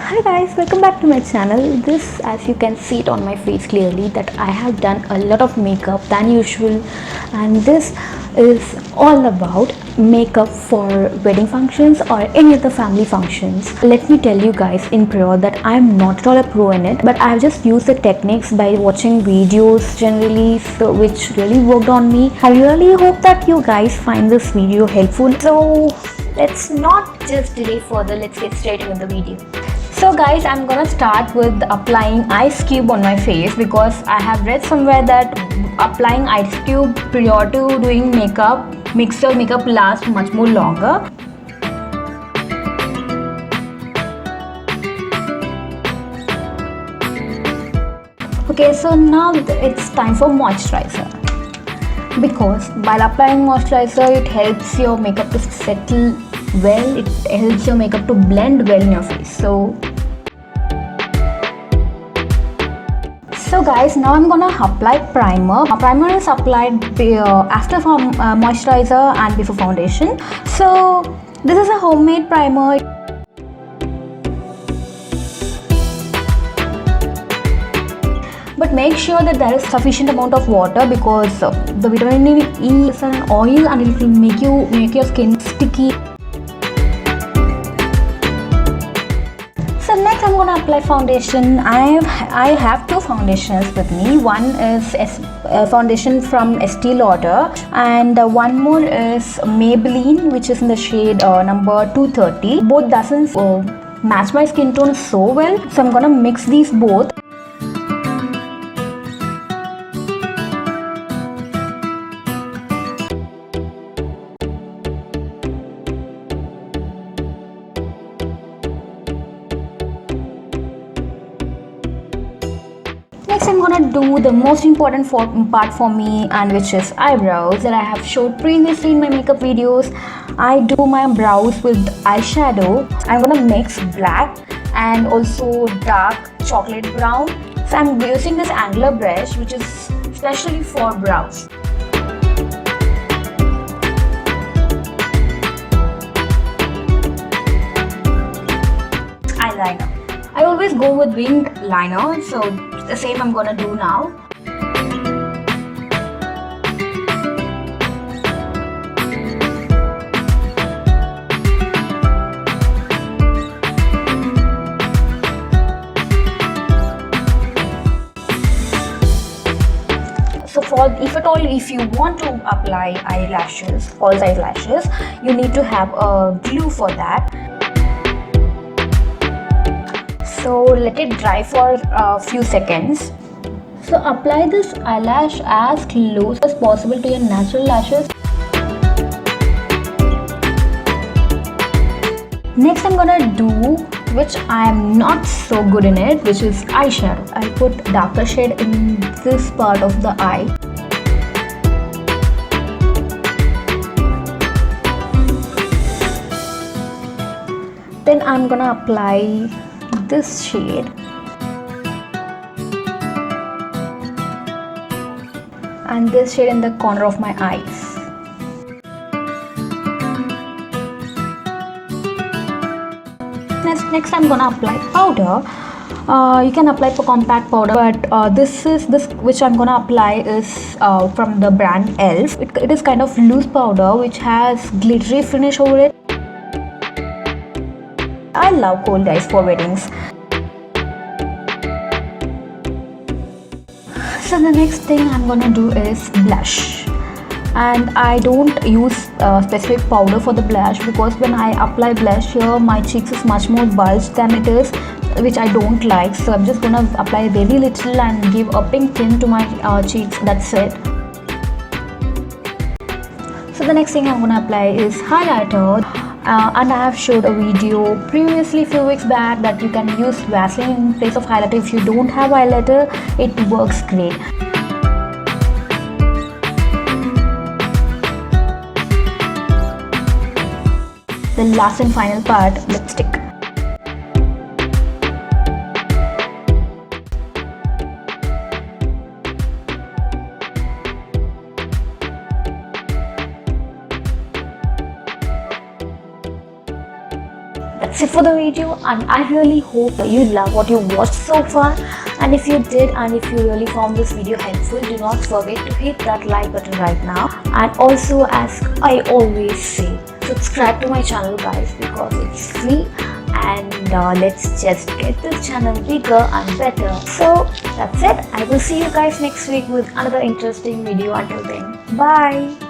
Hi guys, welcome back to my channel. This, as you can see it on my face clearly, that I have done a lot of makeup than usual, and this is all about makeup for wedding functions or any other family functions. Let me tell you guys in prior that I am not at all a pro in it, but I have just used the techniques by watching videos generally, so which really worked on me. I really hope that you guys find this video helpful. So let's not just delay further, let's get straight into the video. So guys, I'm gonna start with applying ice cube on my face because I have read somewhere that applying ice cube prior to doing makeup makes your makeup last much more longer. Okay, so now it's time for moisturizer, because while applying moisturizer it helps your makeup to settle well, it helps your makeup to blend well in your face. So guys, now I'm gonna apply primer. Primer is applied after moisturizer and before foundation. So this is a homemade primer. But make sure that there is sufficient amount of water, because the vitamin E is an oil and it will make your skin sticky. So next I'm gonna apply foundation. I have two foundations with me. One is foundation from Estee Lauder, and one more is Maybelline, which is in the shade number 230. Both doesn't match my skin tone so well, so I'm gonna mix these both. Next I'm gonna do the most important part for me, and which is eyebrows, that I have showed previously in my makeup videos. I do my brows with eyeshadow. I'm gonna mix black and also dark chocolate brown. So I'm using this angular brush which is specially for brows. Eyeliner. I always go with winged liner, so the same I'm gonna do now. So if you want to apply eyelashes, false eyelashes, you need to have a glue for that. So let it dry for a few seconds. So apply this eyelash as close as possible to your natural lashes. Next I'm gonna do, which I am not so good in it, which is eyeshadow. I put darker shade in this part of the eye. Then I'm gonna apply this shade and this shade in the corner of my eyes. Next I'm gonna apply powder. You can apply for compact powder, but this which I'm gonna apply is from the brand e.l.f. It is kind of loose powder which has glittery finish over it. I love cold eyes for weddings. So the next thing I'm gonna do is blush, and I don't use specific powder for the blush, because when I apply blush here my cheeks is much more bulged than it is, which I don't like. So I'm just gonna apply very little and give a pink tint to my cheeks. That's it. So the next thing I'm gonna apply is highlighter. And I have showed a video previously a few weeks back that you can use Vaseline in place of highlighter. If you don't have highlighter, it works great. The last and final part, lipstick. That's it for the video, and I really hope you love what you watched so far. And if you did, and if you really found this video helpful, do not forget to hit that like button right now. And also, as I always say, subscribe to my channel guys, because it's free, and let's just get this channel bigger and better. So that's it. I will see you guys next week with another interesting video. Until then, bye.